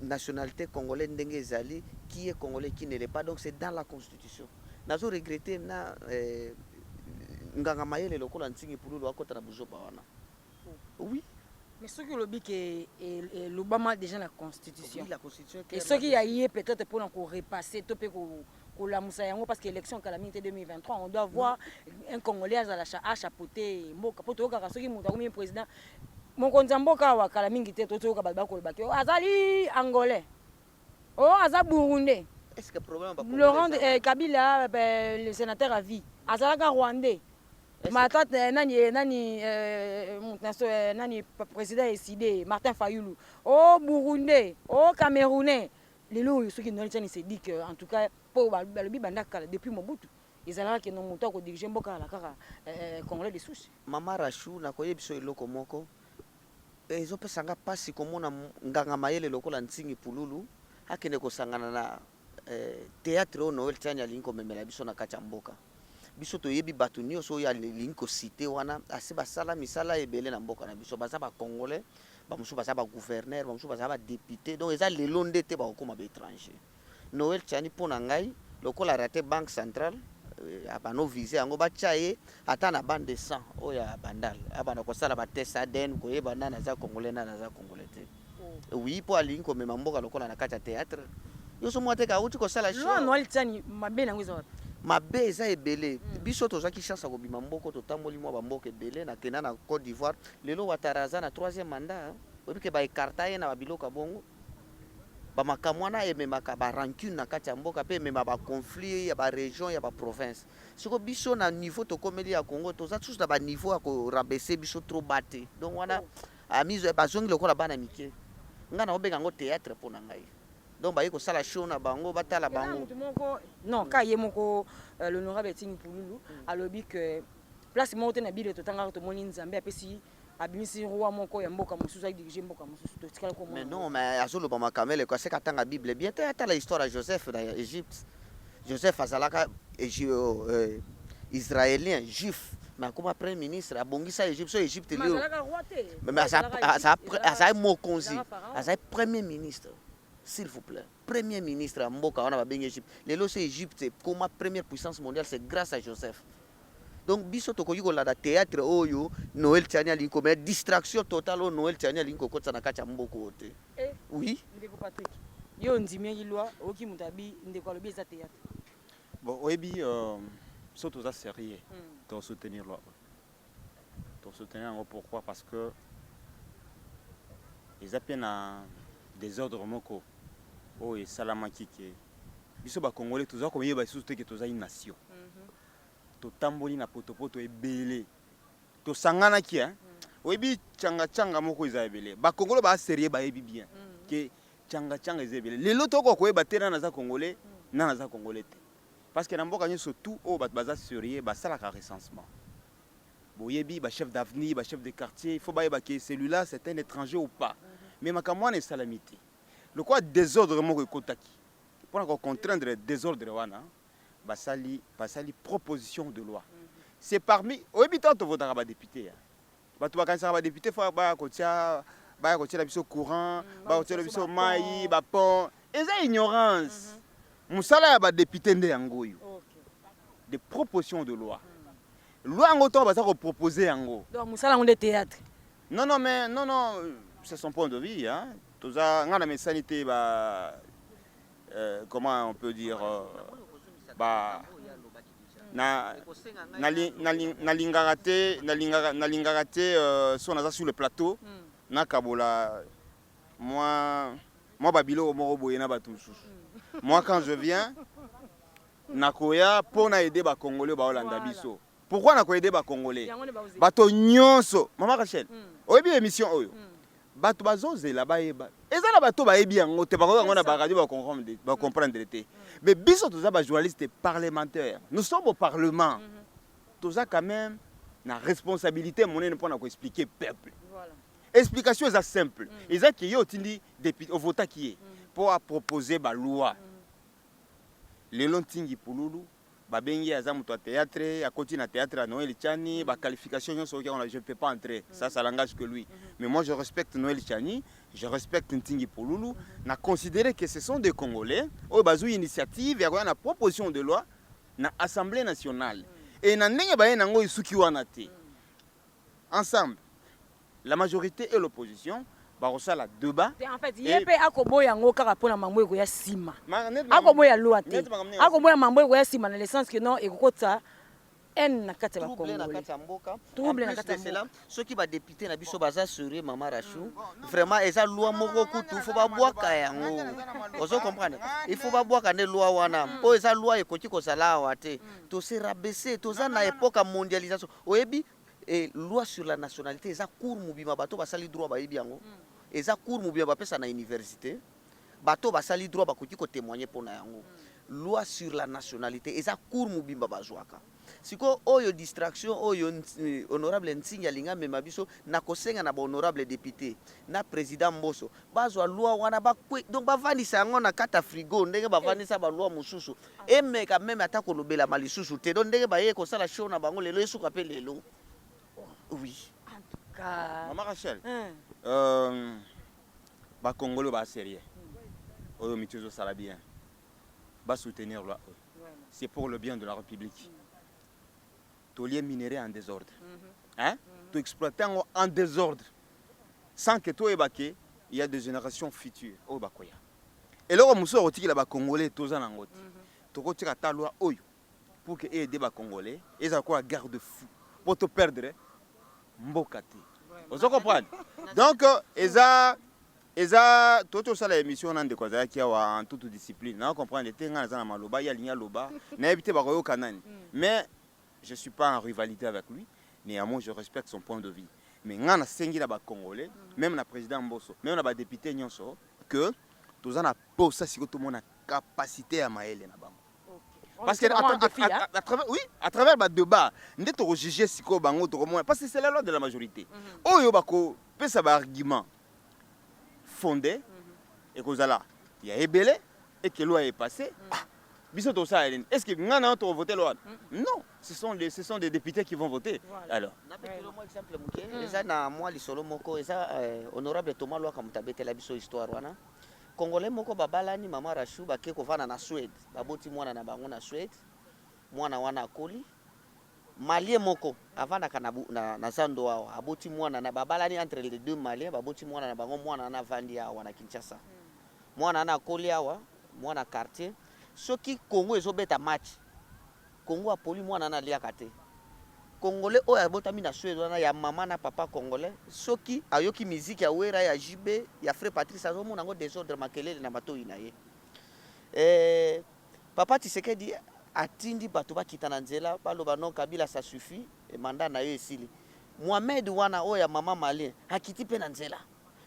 nationalité congolaise ndenge ezali qui est congolais qui ne l'est pas donc c'est dans la constitution nazo regretter na nganga mayele lokola ntingi pululu akota na buzoba wana oui mais ce que le bic est l'Obama déjà la constitution. Oui, la constitution et ce qui a y est peut-être pour encore repasser tout peut la Moussayango parce que l'élection calamité 2023 on doit voir un Congolais à chapeauter mboka poto ka soki muta comme président mon konza mboka wa kalamingi te toto ka balba ko baki azali angolais oh aza burundais est-ce que problème Laurent Kabila le sénateur à vie azalaka rwandais Ma tante nani président décidé Martin Fayulu au Burundi au Camerounais les lots ceux qui nous se dit que en tout cas pour le bibandaka depuis Mobutu ils allaient que non monto ko diriger mboka la kaka congolais de souche mama Rachou na koye biso eloko moko ezopesanga pasi komona nganga mayele lokola ntingi pululu akende kosangana na théâtre o Noël Tiani alingi komemela biso na kati ya mboka biso toyebi bato nyonso oyo alingi kosite wana ase basala misala ebele na mboka na biso baza bacongolais bamosusu baza bagouverneur bamosusu baza badepute donc eza lelo nde te bakokoma baétranger Noël Tiani mpo na ngai lokola rate banque centrale abano vise yango batya ye ata na bande 100 oyo ya bandal abana kosala batest ADN koyeba nani aza congolais nani aza congolais te oui mpo alingi komema mboka lokola na kati ya théâtre yoso mwa te kauti kosala show Noël Tiani mabe nango eza wapi mabe eza ebele biso tozwaki chance ya kobima mboko totamboli mwa bamboka ebele na kenda na Côte d'Ivoire lelo wataraza na 3e mandat oyebi ke baekarta ye na babiloko bongo bamakambo wana ememaka barancune na kati ya mboka mpe emema baconflit ya baregion ya baprovince siko biso na niveau tokomeli ya Congo toza susu na baniveau ya korabese biso trop bate donc wana amizo bazongi lokola bana mike nga na obenga yango théâtre mpo na ngai donc baye kosala show na bango batala bango non ka ye moko l'honorable Tingi Pululu alobi que place moko te na bile totanga tomoni nzambe apesi abimisi roi moko ya mboka mosusu a dirigé mboka mosusu totikala ko mais non mais azoloba makamele kwa seka tanga bible bien te ata la histoire de Joseph na Égypte Joseph azalaka israélien juif mais akoma premier ministre abongisa Égypte so Égypte leo mais asa mokonzi asa premier ministre s'il vous plaît premier ministre ya mboka wana babengi Égypte lelo c'est Égypte comme première puissance mondiale c'est grâce à Joseph. Donc biso tokoki kolanda théâtre oyo Noël Tiani alingi komela distraction totale oyo Noël Tiani alingi kokotisa na kati ya mboka oyo te oui ndeko Patrick yo ndimeli loi oki mutabi ndeko alobi eza théâtre bon oyebi so toza sérieux to soutenir loi to soutenir yango pourquoi parce que eza pe na désordre moko oyo esalamaki ke biso bacongolais toza koyeba lisusu te ke toza une nation totamboli na potopoto ebele tosanganaki oyebi changa moko eza ebele bacongolais basérieux bayebi bien ke changa eza ebele lelo toko koyeba te nana aza congolais nana aza congolais te parce que na mboka nyonso tout oyo bato baza sérieux basalaka recensement boyebi bachef d'avenir bachef de quartier il faut bayeba ke celui-là c'est un étranger ou pas mais makambo wana esalami te lokola désordre moko ekotaki mpona kocontraindre désordre wana basali proposition de loi c'est parmi oyebi ntango tovotaka badepute bato bakanisaka badepute fo baya kotiela biso courant baya kotiela biso mai bapont eza ignorance mosala ya badepute nde yango oyo de proposition de loi loi yango ntango baza kopropose yango donc mosala yango nde théâtre non mais non c'est son point de vue toza nga na mesani te comment on peut dire nalingaka te so naza sur le plateau nakabola moi babiloko moko boye na bato mosusu moi quand je viens nakoya mpo na aider bacongolais baolanda biso pourquoi nakoaider bacongolais bato nyonso mama Rachel oyebi émission oyo bato bazozela bayeba eza na bato bayebi yango te bango yango na baradio bacomprendre te mais biso toza bajournaliste parlementaire nous sommes au parlement toza quand même na responsabilité monene mpona koexpliquer peuple explication eza simple eza ke ye otindi ovotaki ye mpo apropose baloi lelo ntingi pululu babengi aza moto ya théâtre akoti na théâtre à Noël Tiani qualification nyonso oki je ne peux pas entrer ça l'engage que lui mais moi je respecte Noël Tiani je respecte Ntingi Pululu na considérer que ce sont des Congolais oyo bazwi initiative ya koya na proposition de loi na Assemblée nationale et na ndenge baye nango isuki wana te ensemble la majorité et l'opposition bakosala débat en fait ye pe akoboya yango kaka mpona mambo ekoya nsima akoboya loi te akoboya mambo ekoya nsima na le sens que non ekokota haine na kati ya trouble na bakongolais. kati ya mboka. Trouble En na plus kati ya de cela, mboka. soki ba député na biso baza sérieux Mama Rachou, vraiment eza loi moko kutu faut ba bwaka yango. Ozo comprendre? Il faut ba bwaka ne loi wana. Po eza loi ekoki kozala awa te. To se rabaisser, toza na époque ya mondialisation. Oyebi loi sur la nationalité eza cours mobima bato basali droit bayebi yango. Eza cours mobima bapesa na université. Bato basali droit bakoki ko témoigner pona yango. Loi sur la nationalité eza cours mobimba bazwaka. Siko oyo distraction oyo honorable Nsingi alinga mema biso na kosenga na ba honorable député na président Mboso bazwa loi wana bakwe donc bavandisa yango na kata frigo ndenge bavandisa ba loi mususu emeka meme ata kolobela malisusu te donc ndenge baye kosala show na bango lelo esuka pe lelo. Oui. En tout cas. Maman Rachel. Ba Congolais ba sérieux. Oyo mituzo sala bien. Ba soutenir loi. C'est pour le bien de la République. Tolier minéré en désordre. Hein? Tu exploites en désordre. Sans que toi ébaké, il y a des générations futures. Oh bakoya. Et là on muso otiki la ba Congolais toza nangote. Toko tika ta loi oyo pour que aider ba Congolais, ils ont quoi garde fou pour te perdre mbokati. Vous comprenez? Donc eza toto sala émission nande kwa zaki en toute discipline. Na comprendre tenga na maloba ya linya loba na éviter ba koyo kanani. Mais je suis pas en rivalité avec lui, néanmoins je respecte son point de vue. Mais ngana sengi na ba Congolais, même na président Mboso, même na ba député nyonso que tozana posa siko tout monde a capacité à maele na bango. Parce que à travers le débat, nous devons juger si bango parce que c'est la loi de la majorité. Oyo bako pesa ba argument fondé et que là il y a ébélé et que loi est passée. Biso to ça est-ce que ngana to voter loi? Non, ce sont des députés qui vont voter. Alors, Na petelo mo exemple muke, eza na moi lisolo moko eza honorable Thomas Lwa kamutabete la biso histoire wana. Congolais moko babalani Mama Rachou bake kovana na Suède baboti mwana na bango na Suède mwana wana akoli Malien moko avandaka na zando awa aboti mwana na babalani entre les deux Maliens baboti mwana na bango mwana na vandi awa na Kinshasa mwana na akoli awa mwana quartier soki Congo ezobeta match Congo apoli mwana na liaka te Congolais oyo abotami na Suède wana ya mama na papa Congolais soki ayoki musique ya Wera ya JB ya Frère Patrice azomona ngo désordre makelele na bato ina ye papa Tshisekedi atindi bato bakita na nzela baloba non Kabila ça suffit et mandat na yo esili Mohamed wana oyo ya mama Malien akiti pe na nzela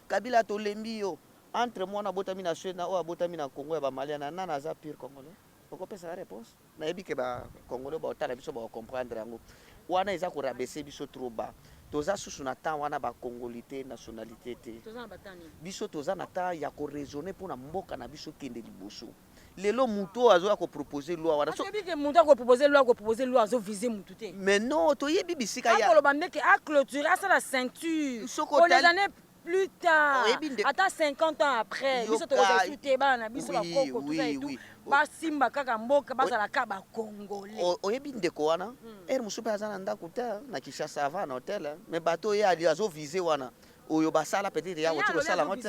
Kabila to lembi yo entre mwana botami na Suède na oyo botami na Congo ya ba Malien na nana za pire Congolais okopesa la réponse na yebi ke ba Congolais ba otala biso ba comprendre yango wana eza ko rabaisser biso trop bas toza susu na temps wana ba congolité nationalité te biso toza na temps ya ko raisonner pour na mboka na biso kende liboso lelo muto azo ya ko proposer loi wana so que muto ko proposer loi azo viser mutu te mais non to yebi bisika ya ko loba ndeke a clôturer ça la ceinture pour les années plus tard attends 50 ans après biso to ko souté bana biso ba koko tout ça et tout basimba kaka mboka bazala ka ba Congolais oyebi ndeko wana musupe azana ndako te na Kinshasa avant na hôtel mais bato ye ali azo viser wana oyo basala peut-être ya wotiko sala ngote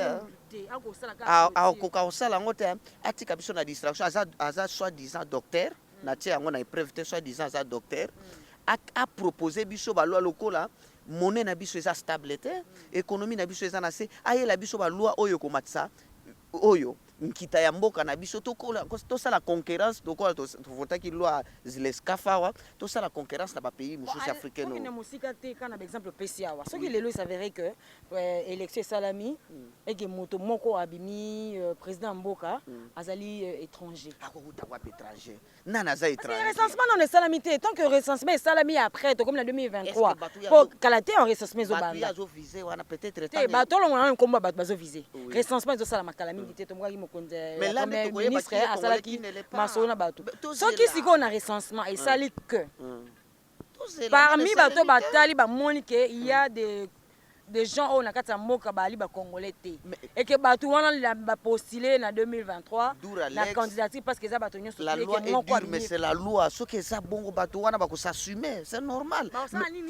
akoka osala ngote atika biso na distraction aza soi-disant docteur na tia yango na épreuve te soi-disant aza docteur a proposé biso balwa lokola monnaie na biso eza stable te économie na biso eza na se ayela biso balwa oyo komatisa oyo nkita ya mboka na biso tosala concurrence tokola tofotaki loi zileskafawa tosala concurrence na bapays mosusu africain no musika te kana exemple pesi awa soki lelo s'avérait que élection salami et que moto moko abimi président mboka azali étranger akokuta kwa étranger nana za étranger recensement non est salami te tant que recensement est salami après comme la 2023 pour kalaté en recensement zo banda bato viser wana peut-être te bato lo ngona komba bato bazo viser recensement zo sala makala mingi te to mwa mais là le ministre asalaki masolo na bato soki siko na recensement et sali que parmi bato batali ba moni que il y a des des gens on a kati ya mboka bali ba congolais té et que bato wana ba postuler na 2023 la candidature parce que ça bato nyonso la loi est dure mais c'est la loi ce que ça bongo bato wana ba ko s'assumer c'est normal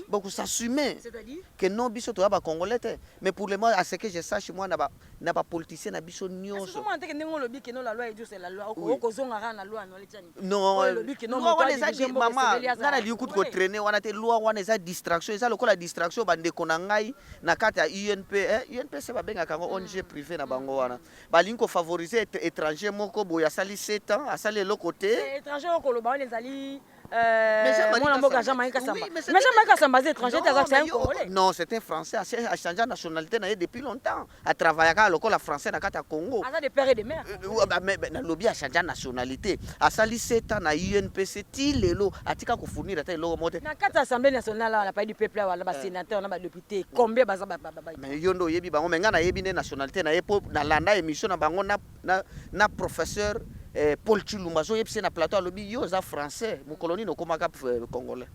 ba ko s'assumer c'est-à-dire que non biso to ba congolais té mais pour le moment à ce que je sache moi na ba politicien na biso nyonso comment que ndenge lobi que non la loi est dure c'est la loi ko zonga na loi no letani non lobi que non maman ngana likuti ko traîner wana te loi wana eza distraction eza lokola distraction bande kona ngai na kati ya UNP UNP c'est babengaka ngo ONG privé na bango wana balingi ko favoriser étranger moko boya sali 7 ans asali le côté étranger ko lo ba les mon mboka Jamaïque Samba mais Jamaïque Samba c'est étranger c'est un congolais non c'est un français a changé de nationalité depuis longtemps a travaillé à lokola français na kati ya Congo a des pères et des mères mais na lobby a changé de nationalité asali 7 ans na UNPC ti lelo atika ko fournir ata eloko mote na kati assemblée nationale on a pas du peuple wala ba sénateur na ba député combien baza ba mais yondo yebi bango menga na yebi ne nationalité na yepo na landa émission na bango na professeur Paul Chilumba zo yepse na plateau alobi yo za français mu colonie no komaka congolais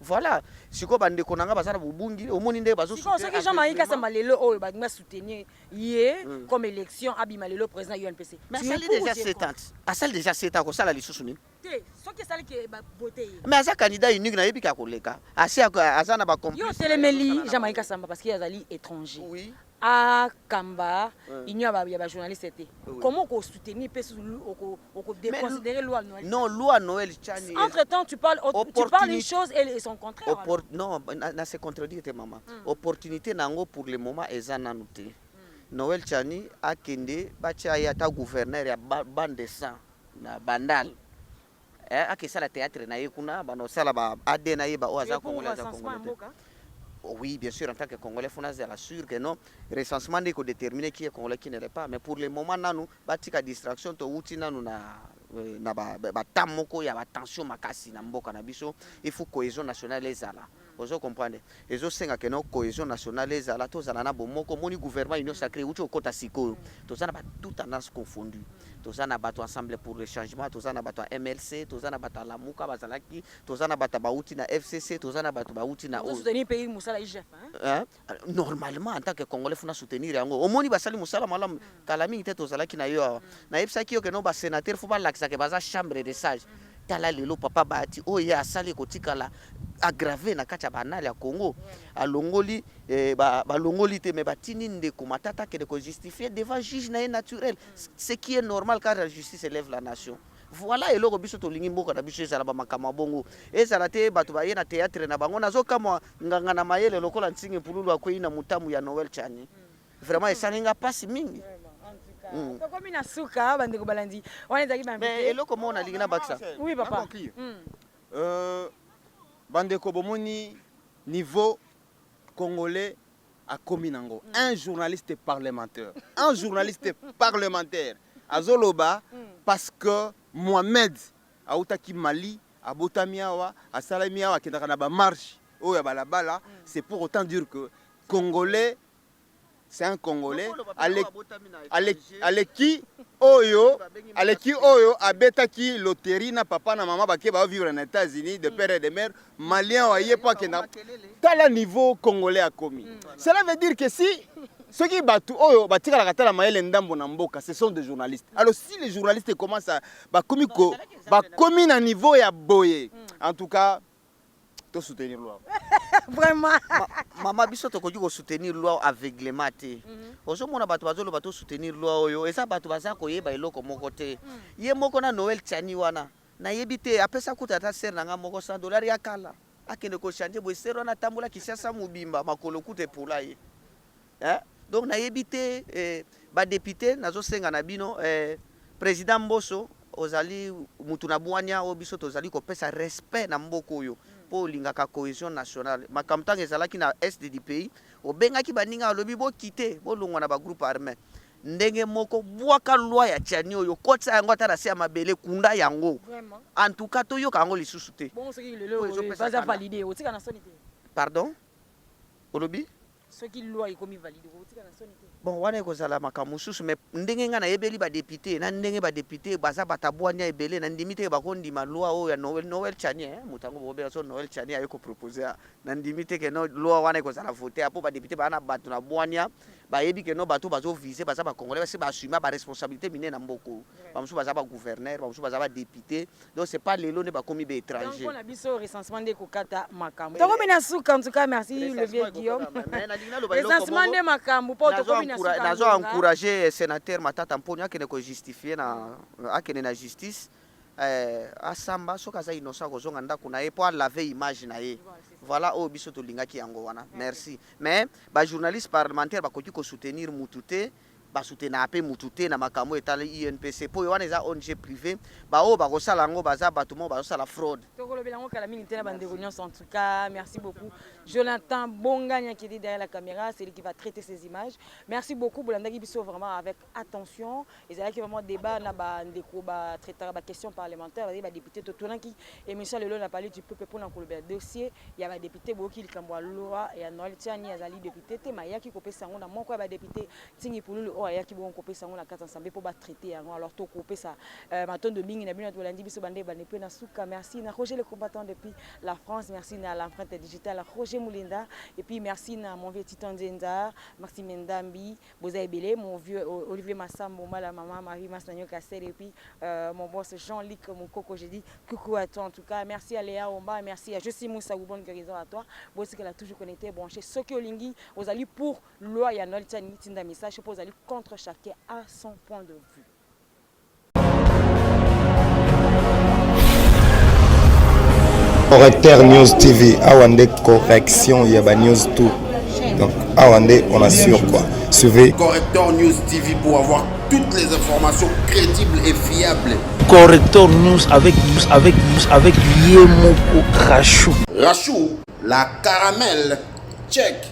voilà siko bande konanga bazana bubungi omoni nde bazo soutenir siko Jean-Marie Samba lelo oyo ba soutenir yé comme élection abima lelo président UNPC mais ça déjà 7 ans a ça déjà 7 ans ko sala lisusu nini te soki sali ke ba voter mais asa candidat unique na yebi ka koleka asi azana ba complice yo telemeli Jean-Marie Samba parce qu'il y a des étrangers oui à Kamba, il n'y a pas de journalistes. Comment on soutenir on déconsidérer loi Noël? Non, loi Noël Tchani. Entre-temps, tu parles une chose et son contraire. Non, c'est contredit maman. Opportunité nango pour le moment est annoté. Noël Tchani a kende bacha ya ta gouverneur ya bande sang na bandal. A ça la théâtre na yekuna bano sala ba adena yeba oaza congolais za congolais. Oui, bien sûr, en tant que Congolais, il faut assurer que non, le recensement est déterminé qui est Congolais, qui ne l'est pas. Mais pour le moment, nous avons distraction, il faut cohésion nationale les ala. Vous comprenez? Les autres que non cohésion nationale les ala, tous na bomoko, moni gouvernement union sacrée, ou tu kota siko, tous ana tout tendance confondu. Tous ana bato ensemble pour le changement, tous ana bato MLC, tous ana bato la muka bazalaki, tous ana bato bauti na FCC, tous ana bato bauti na o. Soutenir pays musala IGF hein? Normalement en tant que Congolais faut soutenir yango. Au moni basali musala malam kalami te tozalaki na yo. Na epsaki yo que non ba sénateur faut ba lakisa ke baza chambre des sages. Tala lelo papa bati oye asali kotikala aggravé na kati ya banal ya Congo alongoli balongoli te me batini ndeko matata ke de ko justifier devant juge na naturel ce qui est normal car la justice élève la nation. Voilà eloko biso to lingi mboka na biso ezala ba makama bongo ezala te bato ba ye na théâtre na bango nazo kama nganga na mayele lokola nsinge pululu akwei na mutamu ya Noël Tchani vraiment esalinga pasi mingi. Comme na suka bandeko balandi on ezaki ba mais eloko mo na lingina baksa oui papa bandeko bomoni niveau congolais a commis nango un journaliste parlementaire azoloba parce que Mohamed autaki Mali abotami awa asalami awa kendaka na ba marche oya balabala c'est pour autant dire que congolais c'est un Congolais aleki oyo abetaki loterie na papa na maman bake ba vivre na États-Unis de père et de mère malien waye pas que na tala niveau congolais a commis. Cela veut dire que si ceux qui battu oyo batika la katala mayele ndambo na mboka ce sont des journalistes. Alors si les journalistes commencent à ba commis na niveau ya boye en tout cas to soutenir loi. Vraiment. Maman biso to ko soutenir loi aveuglement te. Ozo mona bato bazolo bato soutenir loi oyo esa bato baza ko yeba eloko moko te. Ye moko na Noël Tchani wana na yebite apesa kuta ta ser na moko $100 ya kala. Akende ko changer bo sero na tambola kisasa mubimba makolo kute pula ye. Donc na yebite ba député nazo senga na bino président Mboso ozali mutu na bwanya obiso tozali ko pesa respect na mboko oyo. Pour l'ingaka cohésion nationale makamtang ezalaki na est du pays obengaki baninga alobi bo quitter bo longwa na ba groupe armé ndenge moko bwaka loi ya Tchani oyo kotsa yango ata na mabele kunda yango en tout cas to yo kango lisusu te bon ce qui le baza valider otika na sonité pardon olobi Ce qui loi est comme valide. Bon, wana ekozala makambo mosusu mais ndenge nga nayebeli badepute na ndenge badepute baza batabwanya ebele na ndimi te bakondima loi oyo ya Noël Tchani moto yango bobela so Noël Tchani aye kopropose na ndimi te ke no loi wana ekozala vote apo badepute bana bato na bwanya bayebi ke no bato bazovise baza bakongolais basi baassume baresponsabilité minene na mboko bamosusu baza bagouverneur bamosusu baza badepute donc c'est pas lelo nde bakomi baétranger. Donc on a biso recensement de kokata makambo tokomi na suka en tout cas merci le vieux Guillaume recensement de makambo po tokomi na suka nazo encourager sénateur Matata Mponyo akene ko justifier na akene na justice asamba soki aza innocent kozonga ndako na ye po alave image na ye voilà oyo biso tolingaki yango wana merci mais bajournaliste parlementaire bakoki kosoutenir mutu te basoutenir ape mutu te na makambo etali INPC po wana eza ONG privé baoyo bakosala yango baza bato mo bazosala fraude tokolobela yango kala mingi te na bandeko nyonso en tout cas merci beaucoup Jonathan Bonganya qui est derrière la caméra c'est lui qui va traiter ces images merci beaucoup bolandaki biso vraiment avec attention ezalaki vraiment débat na bandeko ba traiter ba question parlementaire ba député totonaki émission lelo na parler du peuple pour na kolobela dossier ya ba député boki likambo ya loi ya Noël Tchani azali député te mayaki kopesa yango na moko ya ba député tingi pululu o ayaki bon kopesa yango na kata ensemble pour ba traiter yango alors to kopesa matondo mingi na bino tolandi biso bande ba nepe na suka merci na Roger le combattant depuis la France merci na l'empreinte digitale Roger Moulinda et puis merci na mon vieux Titan Nzenza Maxime Ndambi Boza Ebele mon vieux Olivier Massambo la maman Marie Masnanyo Kassel et puis mon boss Jean-Luc mon coco j'ai dit coucou à toi en tout cas merci à Léa Omba merci à Josie Moussa bonne guérison à toi boss qu'elle a toujours connecté branché Soki Olingi aux alliés pour loi ya Noël Tchani tinda message pour aux alliés contre chacun à son point de vue. Correcteur News TV, Awande correction, il y a News tout. Donc, Awande, on assure quoi. Suivez. Correcteur News TV pour avoir toutes les informations crédibles et fiables. Correcteur News avec Yemoko Rachou. Rachou, la caramel, check.